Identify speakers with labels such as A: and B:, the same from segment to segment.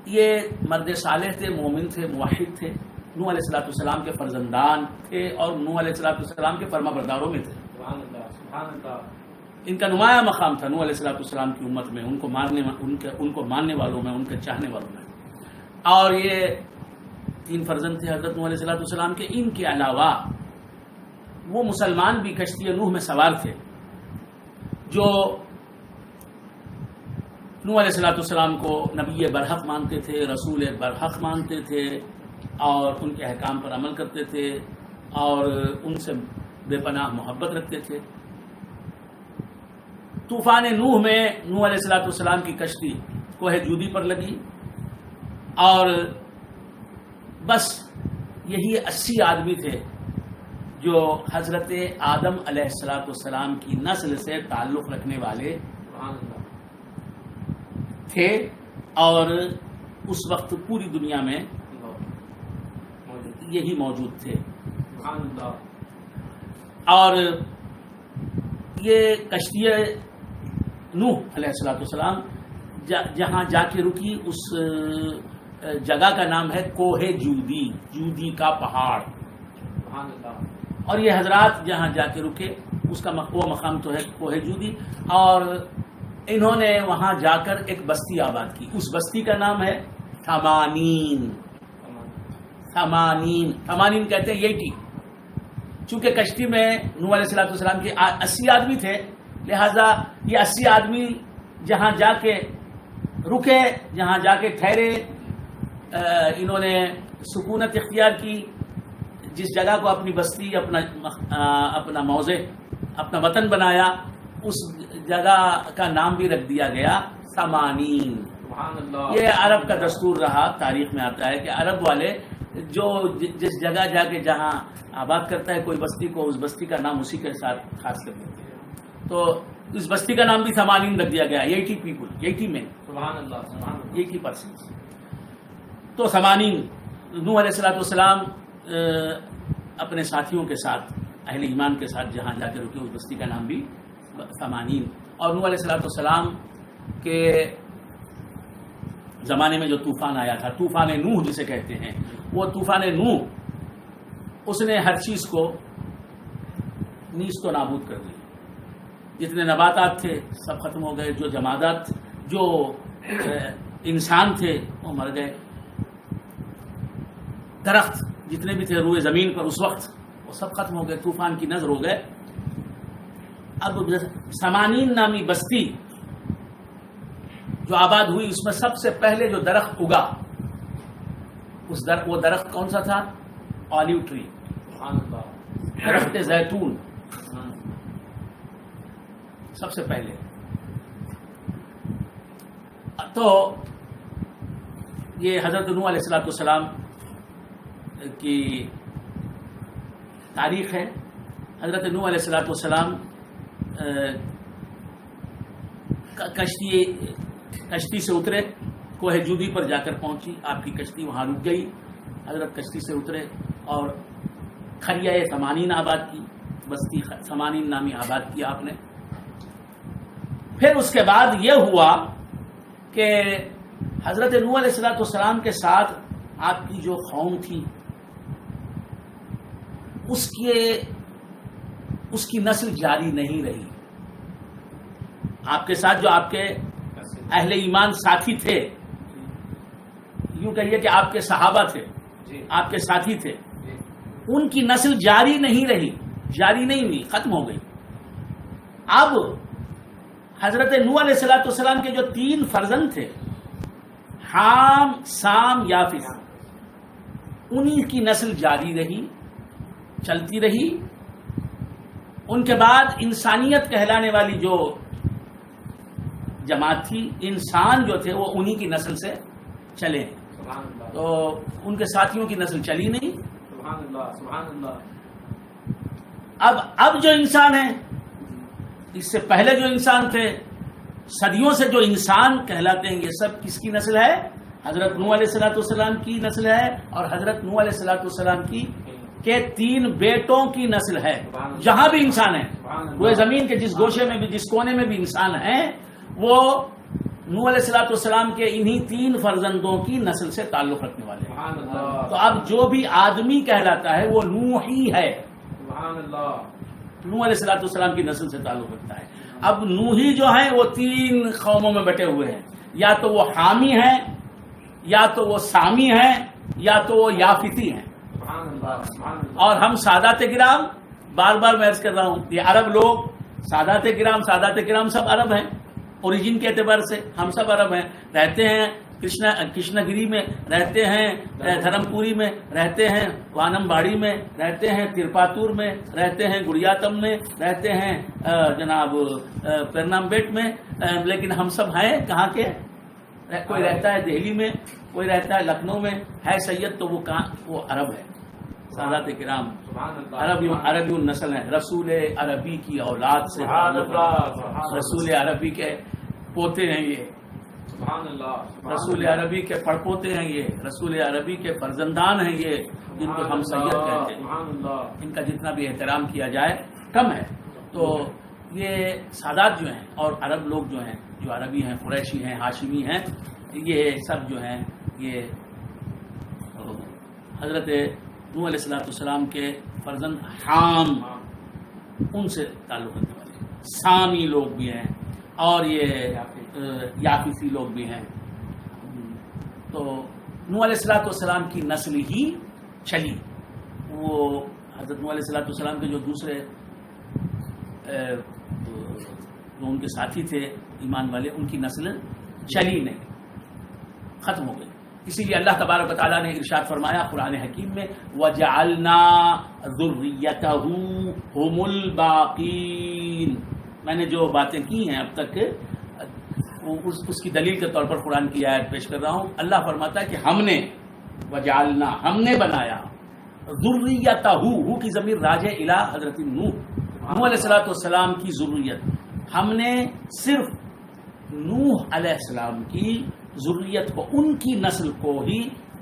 A: یہ مرد صالح تھے، مومن تھے، موحد تھے، نوح علیہ الصلوۃ والسلام کے فرزندان تھے اور نوح علیہ الصلوۃ والسلام کے فرما برداروں میں تھے. ان کا نمایاں مقام تھا نوح علیہ الصلوۃ والسلام کی امت میں، ان کو ماننے والوں میں، ان کے چاہنے والوں میں. اور یہ 3 فرزند تھے حضرت نوح علیہ الصلوۃ والسلام کے. ان کے علاوہ وہ مسلمان بھی کشتی نوح میں سوار تھے جو نوح علیہ الصلوۃ والسلام کو نبی برحق مانتے تھے، رسول برحق مانتے تھے اور ان کے احکام پر عمل کرتے تھے اور ان سے بے پناہ محبت رکھتے تھے. طوفان نوح میں نوح علیہ الصلوۃ والسلام کی کشتی کوہ جودی پر لگی اور بس یہی 80 آدمی تھے جو حضرت آدم علیہ الصلوۃ والسلام کی نسل سے تعلق رکھنے والے تھے اور اس وقت پوری دنیا میں یہی موجود تھے. اور یہ کشتی نوح علیہ الصلوۃ والسلام جہاں جا کے رکی اس جگہ کا نام ہے کوہ جودی، جودی کا پہاڑ. اور یہ حضرات جہاں جا کے رکے اس کا وہ مقام تو ہے کوہ جودی. اور انہوں نے وہاں جا کر ایک بستی آباد کی. اس بستی کا نام ہے ثمانین. ثمانین کہتے ہیں 80. چونکہ کشتی میں نوح علیہ الصلوۃ والسلام کے 80 آدمی تھے، لہذا یہ 80 آدمی جہاں جا کے رکے، جہاں جا کے ٹھہرے، انہوں نے سکونت اختیار کی. جس جگہ کو اپنی بستی، اپنا موضع، اپنا وطن بنایا، اس جگہ کا نام بھی رکھ دیا گیا ثمانین. یہ عرب کا دستور رہا. تاریخ میں آتا ہے کہ عرب والے جو جس جگہ جا کے جہاں آباد کرتا ہے کوئی بستی کو، اس بستی کا نام اسی کے ساتھ خاص کر دیتے ہیں. تو اس بستی کا نام بھی ثمانین رکھ دیا گیا. 80 پیپل، 80 میں، 80%. تو ثمانین نوح علیہ الصلوۃ والسلام اپنے ساتھیوں کے ساتھ، اہل ایمان کے ساتھ جہاں جا کے رکے اس بستی کا نام بھی ثمانین. اور نوح علیہ الصلوۃ والسلام کے زمانے میں جو طوفان آیا تھا، طوفان نوح جسے کہتے ہیں، وہ طوفان نوح اس نے ہر چیز کو نیست و نابود کر دی. جتنے نباتات تھے سب ختم ہو گئے، جو جمادات، جو انسان تھے وہ مر گئے، درخت جتنے بھی تھے روئے زمین پر اس وقت وہ سب ختم ہو گئے، طوفان کی نظر ہو گئے. اب ثمانین نامی بستی جو آباد ہوئی، اس میں سب سے پہلے جو درخت اگا وہ درخت کون سا تھا؟ آلیو ٹری، درخت زیتون. سب سے پہلے تو یہ حضرت نوح علیہ الصلوۃ والسلام کی تاریخ ہے. حضرت نوح علیہ الصلوۃ والسلام کشتی سے اترے، کوہ جودی پر جا کر پہنچی آپ کی کشتی، وہاں رک گئی. حضرت کشتی سے اترے اور خریہ ثمانین آباد کی، بستی ثمانین نامی آباد کی آپ نے. پھر اس کے بعد یہ ہوا کہ حضرت نوح علیہ الصلوۃ والسلام کے ساتھ آپ کی جو قوم تھی اس کی نسل جاری نہیں رہی. آپ کے ساتھ جو آپ کے اہل ایمان ساتھی تھے، یوں کہیے کہ آپ کے صحابہ تھے، آپ کے ساتھی تھے، ان کی نسل جاری نہیں رہی، جاری نہیں ہوئی، ختم ہو گئی. اب حضرت نوح علیہ الصلوۃ والسلام کے جو 3 فرزند تھے، حام، سام، یافس، انہی کی نسل جاری رہی، چلتی رہی. ان کے بعد انسانیت کہلانے والی جو جماعت تھی، انسان جو تھے وہ انہی کی نسل سے چلے. تو ان کے ساتھیوں کی نسل چلی نہیں. اب جو انسان ہیں، اس سے پہلے جو انسان تھے، صدیوں سے جو انسان کہلاتے ہیں، یہ سب کس کی نسل ہے؟ حضرت نوح علیہ الصلوۃ والسلام کی نسل ہے اور حضرت نوح علیہ الصلوۃ والسلام کے 3 بیٹوں کی نسل ہے. جہاں بھی انسان ہے، وہ زمین کے جس گوشے میں بھی، جس کونے میں بھی انسان ہیں، وہ نوح علیہ السلام کے انہی 3 فرزندوں کی نسل سے تعلق رکھنے والے ہیں. تو اب جو بھی آدمی کہلاتا ہے وہ نوحی ہے. نوح علیہ السلام کی نسل سے تعلق رکھتا ہے. اب نوحی جو ہیں وہ 3 قوموں میں بٹے ہوئے ہیں. یا تو وہ حامی ہیں, یا تو وہ سامی ہیں, یا تو وہ یافتی ہیں. اور ہم سادات کرام, بار بار میں عرض کر رہا ہوں, یہ عرب لوگ سادات کرام سب عرب ہیں. اوریجن کے اعتبار سے ہم سب عرب ہیں. رہتے ہیں کرشنا گری میں, رہتے ہیں دھرم پوری میں, رہتے ہیں وانم باڑی میں, رہتے ہیں ترپاتور میں, رہتے ہیں گڑیاتم میں, رہتے ہیں جناب پرنام بیٹ میں. لیکن ہم سب ہیں کہاں کے؟ کوئی رہتا ہے دہلی میں, کوئی رہتا ہے لکھنؤ میں. ہے سید تو وہ عرب ہے. سادات کرام عربی نسل ہیں. رسول عربی کی اولاد سے, رسول عربی کے پوتے ہیں یہ, رسول عربی کے پڑپوتے ہیں یہ, رسول عربی کے فرزندان ہیں یہ, جن کو ہم سید کہتے ہیں. ان کا جتنا بھی احترام کیا جائے کم ہے. تو یہ سادات جو ہیں اور عرب لوگ جو ہیں, جو عربی ہیں, قریشی ہیں, ہاشمی ہیں, یہ سب جو ہیں یہ حضرت نوح علیہ السلام کے فرزند حام, ان سے تعلق رکھنے والے. سامی لوگ بھی ہیں اور یہ یافیسی لوگ بھی ہیں. تو نوح علیہ السلام کی نسل ہی چلی. وہ حضرت نوح علیہ السلام کے جو دوسرے جو ان کے ساتھی تھے ایمان والے, ان کی نسل چلی نہیں, ختم ہو گئی. اسی لیے اللہ تبارک و تعالیٰ نے ارشاد فرمایا قرآن حکیم میں, وَجَعَلْنَا ذُرِّيَّتَهُ هُمُ الْبَاقِينَ. میں نے جو باتیں کی ہیں اب تک اس کی دلیل کے طور پر قرآن کی آیت پیش کر رہا ہوں. اللہ فرماتا ہے کہ ہم نے, وَجَعَلْنَا, ہم نے بنایا, ذُرِّيَّتَهُ کی ضمیر راجع الی حضرت نوح علیہ السلام کی ذریت. ہم نے صرف نوح علیہ السلام کی ذریت کو, ان کی نسل کو ہی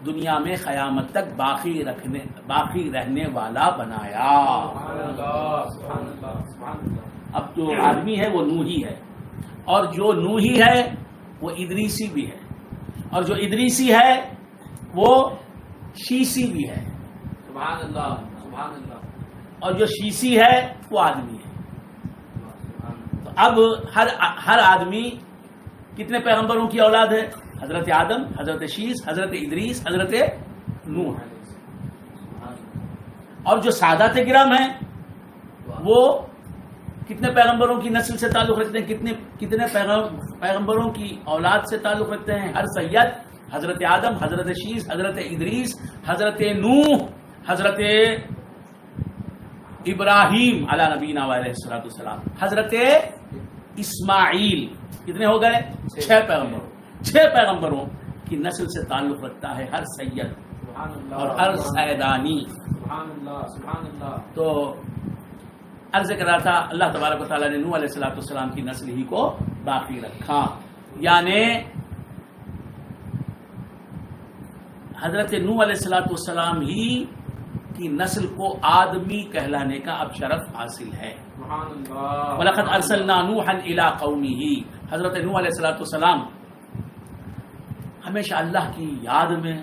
A: دنیا میں قیامت تک باقی رہنے والا بنایا. اب جو آدمی ہے وہ نوحی ہے, اور جو نوحی ہے وہ ادریسی بھی ہے, اور جو ادریسی ہے وہ شیسی بھی ہے. اور جو شیسی ہے وہ آدمی ہے. تو اب ہر آدمی کتنے پیغمبروں کی اولاد ہے؟ حضرت آدم, حضرت شیس, حضرت ادریس, حضرت نوح. اور جو سادات کرام ہیں وہ کتنے پیغمبروں کی نسل سے تعلق رکھتے ہیں؟ کتنے پیغمبروں کی اولاد سے تعلق رکھتے ہیں؟ ہر سید, حضرت آدم, حضرت شیس, حضرت ادریس, حضرت نوح, حضرت ابراہیم علی نبینا علیہ السلام, حضرت اسماعیل. کتنے ہو گئے؟ 6 پیغمبروں کی نسل سے تعلق رکھتا ہے ہر سید اور ہر سیدانی. تو عرض کر رہا تھا اللہ تبارک و تعالیٰ نے نوح علیہ السلام کی نسل ہی کو باقی رکھا. یعنی حضرت نوح علیہ السلام ہی کی نسل کو آدمی کہلانے کا اب شرف حاصل ہے. وَلَقَدْ أَرْسَلْنَا نُوحًا إِلَىٰ قَوْمِهِ. حضرت نوح علیہ السلام ہمیشہ اللہ کی یاد میں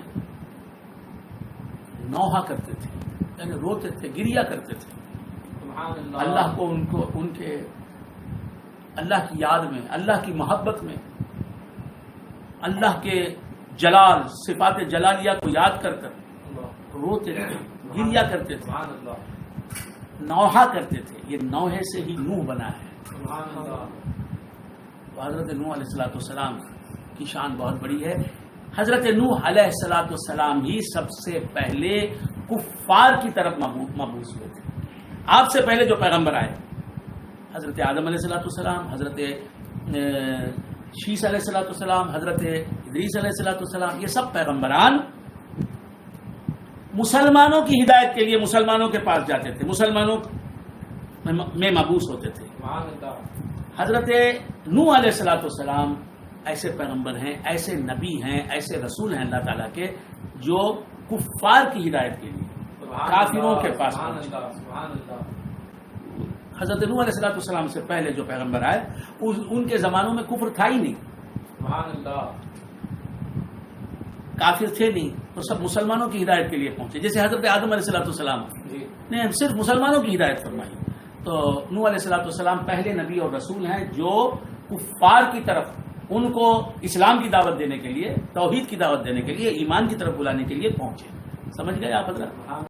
A: نوحہ کرتے تھے, یعنی روتے تھے, گریا کرتے تھے. اللہ کو ان کے اللہ کی یاد میں, اللہ کی محبت میں, اللہ کے جلال, صفات جلالیہ کو یاد کر روتے تھے, گریا کرتے تھے, نوحہ کرتے تھے. یہ نوحے سے ہی نوح بنا ہے. تو حضرت نوح علیہ السلام کی شان بہت بڑی ہے. حضرت نوح علیہ السلام ہی سب سے پہلے کفار کی طرف مبعوث ہوئے تھے. آپ سے پہلے جو پیغمبر آئے, حضرت آدم علیہ السلام, حضرت شیس علیہ السلام, حضرت ادریس علیہ السلام, یہ سب پیغمبران مسلمانوں کی ہدایت کے لیے مسلمانوں کے پاس جاتے تھے, مسلمانوں میں مبعوث ہوتے تھے. حضرت نوح علیہ السلام ایسے پیغمبر ہیں, ایسے نبی ہیں, ایسے رسول ہیں اللہ تعالیٰ کے, جو کفار کی ہدایت کے لیے کافروں کے پاس پہنچے. حضرت نوح علیہ السلام سے پہلے جو پیغمبر آئے ان کے زمانوں میں کفر تھا ہی نہیں.
B: سبحان اللہ.
A: کافر تھے نہیں تو سب مسلمانوں کی ہدایت کے لیے پہنچے. جیسے حضرت آدم علیہ السلام
B: جی
A: نے صرف مسلمانوں کی ہدایت فرمائی. تو نوح علیہ السلام پہلے نبی اور رسول ہیں جو کفار کی طرف ان کو اسلام کی دعوت دینے کے لیے، توحید کی دعوت دینے کے لیے، ایمان کی طرف بلانے کے لیے پہنچے. سمجھ گئے آپ حضرت؟